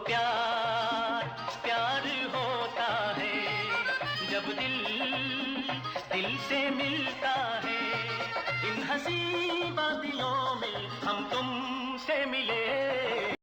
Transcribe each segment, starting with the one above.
प्यार प्यार होता है जब दिल दिल से मिलता है। इन हंसी वादियों में हम तुमसे मिले।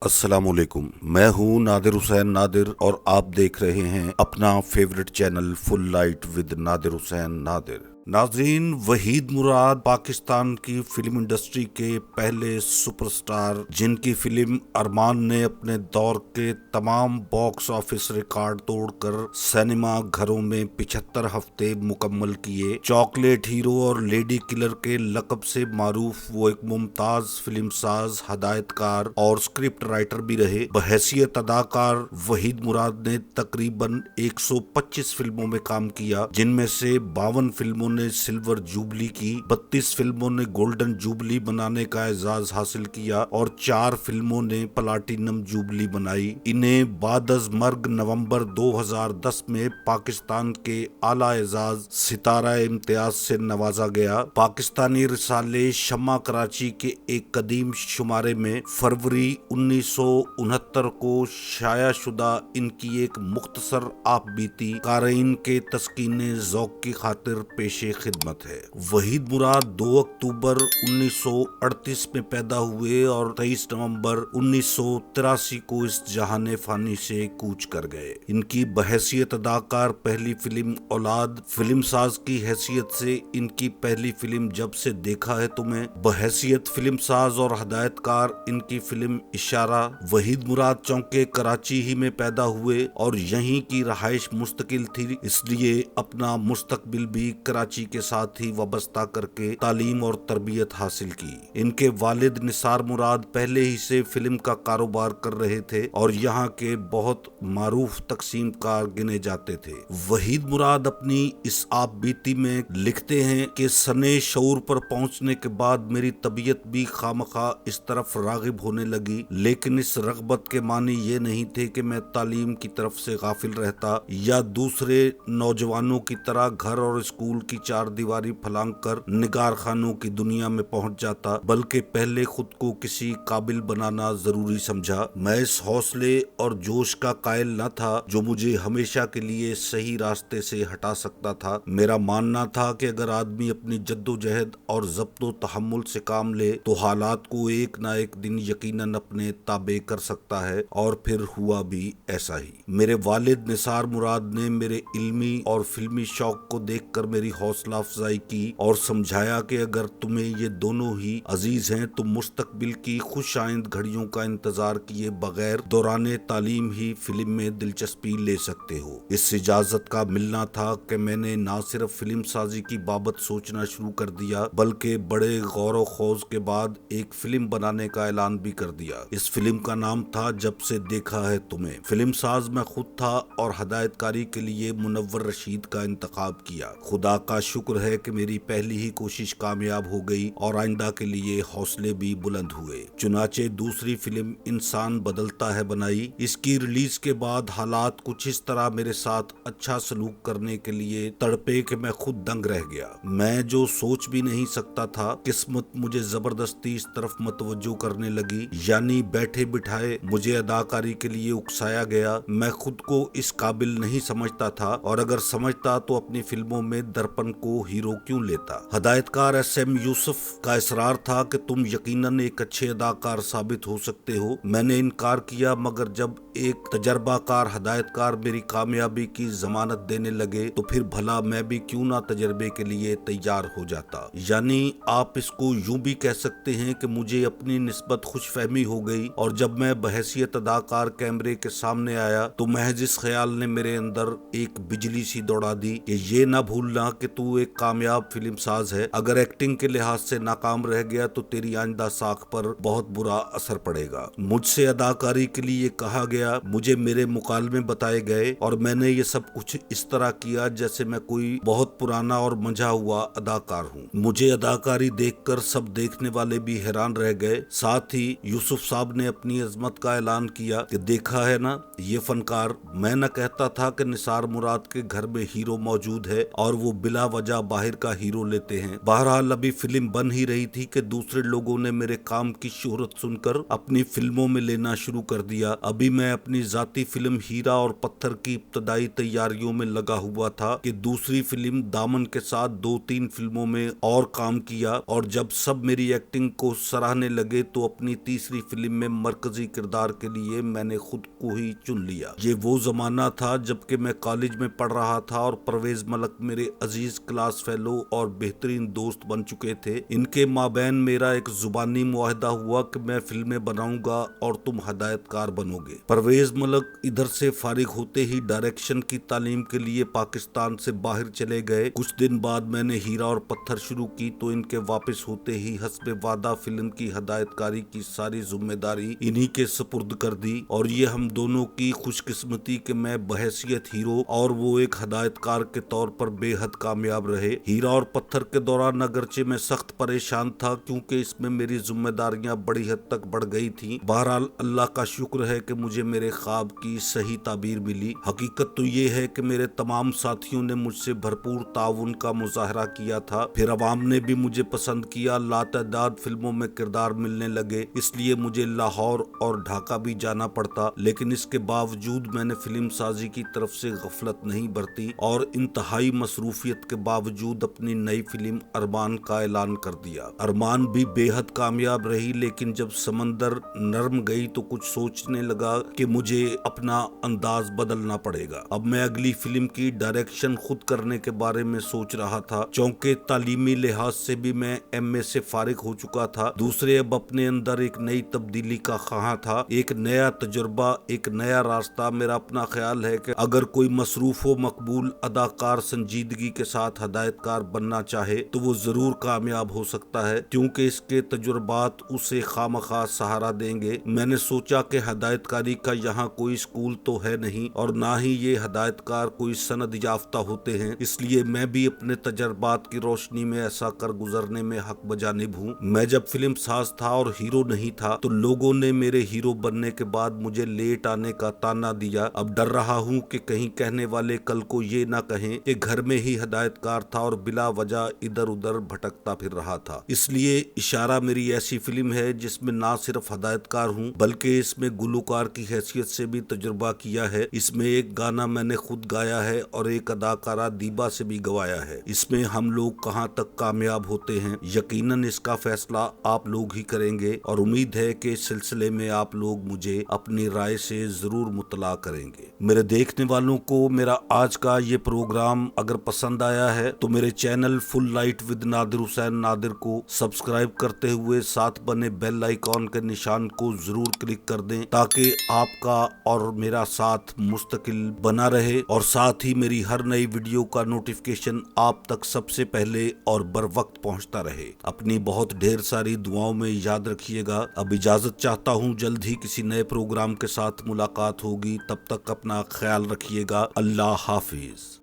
अस्सलामुअलैकुम। मैं हूँ नादिर हुसैन नादिर और आप देख रहे हैं अपना favourite channel full light with Nadir Hussain Nadir. नाजरीन, वहीद मुराद पाकिस्तान की फिल्म इंडस्ट्री के पहले सुपरस्टार, जिनकी फिल्म अरमान ने अपने दौर के तमाम बॉक्स ऑफिस रिकॉर्ड तोड़कर सिनेमा घरों में 75 हफ्ते मुकम्मल किए। चॉकलेट हीरो और लेडी किलर के लकब से मारूफ वो एक मुमताज फिल्मसाज, हदायतकार और स्क्रिप्ट राइटर भी रहे। बहैसियत अदाकार वहीद मुराद ने तकरीबन 125 फिल्मों में काम किया, जिनमें से 52 फिल्मों ने सिल्वर जुबली की, 32 फिल्मों ने गोल्डन जुबली बनाने का एजाज हासिल किया और 4 फिल्मों ने प्लाटिनम जुबली बनाई। इन्हें बादज मर्ग नवंबर 2010 में पाकिस्तान के आला एजाज सितारा इम्तियाज से नवाजा गया। पाकिस्तानी रिसाले शम्मा कराची के एक कदीम शुमारे में फरवरी 1969 को शाया शुदा इनकी एक मुख्तसर आप बीती कारईन के तस्कीने ज़ौक़ की खातिर पेशे खिदमत है। वहीद मुराद 2 अक्टूबर 1938 में पैदा हुए और 23 नवंबर 1983 को इस जहाने फानी से कूच कर गए। इनकी बहैसियत अदाकार पहली फिल्म औलाद, फिल्मसाज की हैसियत से इनकी पहली फिल्म जब से देखा है तुम्हें, बहैसियत फिल्मसाज और हदायतकार इनकी फिल्म इशारा। वहीद मुराद चौंके कराची ही में पैदा हुए और यहीं की रहाइश मुस्तकिल थी, इसलिए अपना मुस्तकबिल भी कराची के साथ ही वाबस्ता करके तालीम और तरबियत हासिल की। इनके वालिद निसार मुराद पहले ही से फिल्म का कारोबार कर रहे थे और यहाँ के बहुत मारूफ तकसीमकार गिने जाते थे। वहीद मुराद अपनी इस आप बीती में लिखते हैं कि सने शऊर पर पहुंचने के बाद मेरी तबीयत भी खामखा इस तरफ रागिब होने लगी, लेकिन इस रगबत के मानी ये नहीं थे कि मैं तालीम की तरफ से गाफिल रहता या दूसरे नौजवानों की तरह घर और स्कूल की चार दीवारी फलांग कर निगार खानों की दुनिया में पहुंच जाता, बल्कि पहले खुद को किसी काबिल बनाना जरूरी समझा। मैं इस हौसले और जोश का कायल न था जो मुझे हमेशा के लिए सही रास्ते से हटा सकता था। मेरा मानना था कि अगर आदमी अपनी जद्दोजहद और ज़ब्तो तहम्मुल से काम ले तो हालात को एक ना एक दिन यकीनन अपने ताबे कर सकता है, और फिर हुआ भी ऐसा ही। मेरे वालिद निसार मुराद ने मेरे इल्मी और फिल्मी शौक को देखकर मेरी हौसला अफजाई की और समझाया कि अगर तुम्हें ये दोनों ही अजीज हैं तो मुस्तकबिल की खुश आइंद घड़ियों का इंतजार किए बगैर दौराने तालीम ही फिल्म में दिलचस्पी ले सकते हो। इस इजाजत का मिलना था कि मैंने ना सिर्फ फिल्म साजी की बाबत सोचना शुरू कर दिया, बल्कि बड़े गौर खौज के बाद एक फिल्म बनाने का ऐलान भी कर दिया। इस फिल्म का नाम था जब से देखा है तुम्हें। फिल्म साज मैं खुद था और हदायतकारी के लिए मुनव्वर रशीद का इंतखाब किया। खुदा का शुक्र है कि मेरी पहली ही कोशिश कामयाब हो गई और आइंदा के लिए हौसले भी बुलंद हुए। चुनाचे दूसरी फिल्म इंसान बदलता है बनाई। इसकी रिलीज के बाद हालात कुछ इस तरह मेरे साथ अच्छा सलूक करने के लिए तड़पे कि मैं खुद दंग रह गया। मैं जो सोच भी नहीं सकता था, किस्मत मुझे जबरदस्ती इस तरफ मतवज्जो करने लगी, यानी बैठे बिठाए मुझे अदाकारी के लिए उकसाया गया। मैं खुद को इस काबिल नहीं समझता था, और अगर समझता तो अपनी फिल्मों में दर्पण को हीरो क्यों लेता। हदायतकार SM यूसुफ का इसरार था कि तुम यकीनन एक अच्छे अदाकार साबित हो सकते हो। मैंने इनकार किया, मगर जब एक तजर्बाकार हदायतकार मेरी कामयाबी की जमानत देने लगे तो फिर भला मैं भी क्यों ना तजर्बे के लिए तैयार हो जाता। यानी आप इसको यूं भी कह सकते हैं कि मुझे अपनी निस्बत खुशफहमी हो गई, और जब मैं बहैसियत अदाकार कैमरे के सामने आया तो महज इस ख्याल ने मेरे अंदर एक बिजली सी दौड़ा दी कि ये ना भूलना कि तू एक कामयाब फिल्म साज है। अगर एक्टिंग के लिहाज से नाकाम रह गया तो तेरी आइंदा साख पर बहुत बुरा असर पड़ेगा। मुझसे अदाकारी के लिए कहा गया, मुझे मेरे मुकालमे बताए गए और मैंने ये सब कुछ इस तरह किया जैसे मैं कोई बहुत पुराना और मंझा हुआ अदाकार हूँ। मुझे अदाकारी देखकर सब देखने वाले भी हैरान रह गए। साथ ही यूसुफ साहब ने अपनी अजमत का ऐलान किया कि देखा है ना ये फनकार। मैं न कहता था कि निसार मुराद के घर में हीरो मौजूद है और वो बिला वजह बाहर का हीरो लेते हैं। बहरहाल अभी फिल्म बन ही रही थी कि दूसरे लोगों ने मेरे काम की शोहरत सुनकर अपनी फिल्मों में लेना शुरू कर दिया। अभी मैं मैं अपनी जाती फिल्म हीरा और पत्थर की इब्तदाई तैयारियों में लगा हुआ था कि दूसरी फिल्म दामन के साथ 2-3 फिल्मों में और काम किया, और जब सब मेरी एक्टिंग को सराहने लगे तो अपनी तीसरी फिल्म में मरकजी किरदार के लिए मैंने खुद को ही चुन लिया। ये वो जमाना था जबकि मैं कॉलेज में पढ़ रहा था और परवेज मलक मेरे अजीज क्लास फेलो और बेहतरीन दोस्त बन चुके थे। इनके माबैन मेरा एक जुबानी मुआहदा हुआ कि मैं फिल्में बनाऊंगा और तुम हदायतकार बनोगे। परवेज मलक इधर से फारिग होते ही डायरेक्शन की तालीम के लिए पाकिस्तान से बाहर चले गए। कुछ दिन बाद मैंने हीरा और पत्थर शुरू की तो इनके वापस होते ही हस्बे वादा फिल्म की हदायतकारी की सारी जिम्मेदारी इन्हीं के सुपुर्द कर दी, और ये हम दोनों की खुशकिस्मती कि मैं बहैसियत हीरो और वो एक हदायतकार के तौर पर बेहद कामयाब रहे। हीरा और पत्थर के दौरान अगरचे मैं सख्त परेशान था क्योंकि इसमें मेरी जिम्मेदारियां बड़ी हद तक बढ़ गई थी। बहरहाल अल्लाह का शुक्र है कि मुझे मेरे ख्वाब की सही ताबीर मिली। हकीकत तो ये है कि मेरे तमाम साथियों ने मुझसे भरपूर ताउन का मुजाहरा किया था। फिर अवाम ने भी मुझे पसंद किया, लातादाद फिल्मों में किरदार मिलने लगे, इसलिए मुझे लाहौर और ढाका भी जाना पड़ता। लेकिन इसके बावजूद मैंने फिल्म साजी की तरफ से गफलत नहीं बरती और इंतहाई मसरूफियत के बावजूद अपनी नई फिल्म अरमान का ऐलान कर दिया। अरमान भी बेहद कामयाब रही, लेकिन जब समंदर नरम गई तो कुछ सोचने लगा कि मुझे अपना अंदाज बदलना पड़ेगा। अब मैं अगली फिल्म की डायरेक्शन खुद करने के बारे में सोच रहा था। चूंकि तालीमी लिहाज से भी मैं MA से फारिग हो चुका था, दूसरे अब अपने अंदर एक नई तब्दीली का ख्वाह था, एक नया तजुर्बा, एक नया रास्ता। मेरा अपना ख्याल है कि अगर कोई मसरूफ व मकबूल अदाकार संजीदगी के साथ हदायतकार बनना चाहे तो वो जरूर कामयाब हो सकता है, क्योंकि इसके तजुर्बात उसे खामखा सहारा देंगे। मैंने सोचा कि हदायतकारी का यहाँ कोई स्कूल तो है नहीं और ना ही ये हदायतकार कोई सनद याफ्ता होते हैं, इसलिए मैं भी अपने तजुर्बात की रोशनी में ऐसा कर गुजरने में हक बजानिब हूँ। मैं जब फिल्म साज था और हीरो नहीं था तो लोगों ने मेरे हीरो बनने के बाद मुझे लेट आने का ताना दिया। अब डर रहा हूँ कि कहीं कहने वाले कल को ये ना कहें कि घर में ही हदायतकार था और बिला वजह इधर उधर भटकता फिर रहा था। इसलिए इशारा मेरी ऐसी फिल्म है जिसमें ना सिर्फ हदायतकार हूँ बल्कि इसमें गुलकार की हैसियत से भी तजुर्बा किया है। इसमें एक गाना मैंने खुद गाया है और एक अदाकारा दीबा से भी गवाया है। इसमें हम लोग कहाँ तक कामयाब होते हैं यकीनन इसका फैसला आप लोग ही करेंगे, और उम्मीद है कि इस सिलसिले में आप लोग मुझे अपनी राय से जरूर मुतला करेंगे। मेरे देखने वालों को मेरा आज का ये प्रोग्राम अगर पसंद आया है तो मेरे channel full light with Nadir Hussain Nadir को सब्सक्राइब करते हुए साथ बने बेल आइकॉन के निशान को जरूर क्लिक कर दें ताकि आपका और मेरा साथ मुस्तकिल बना रहे, और साथ ही मेरी हर नई वीडियो का नोटिफिकेशन आप तक सबसे पहले और बर वक्त पहुंचता रहे। अपनी बहुत ढेर सारी दुआओं में याद रखिएगा। अब इजाजत चाहता हूं, जल्द ही किसी नए प्रोग्राम के साथ मुलाकात होगी। तब तक अपना ख्याल रखिएगा। अल्लाह हाफिज।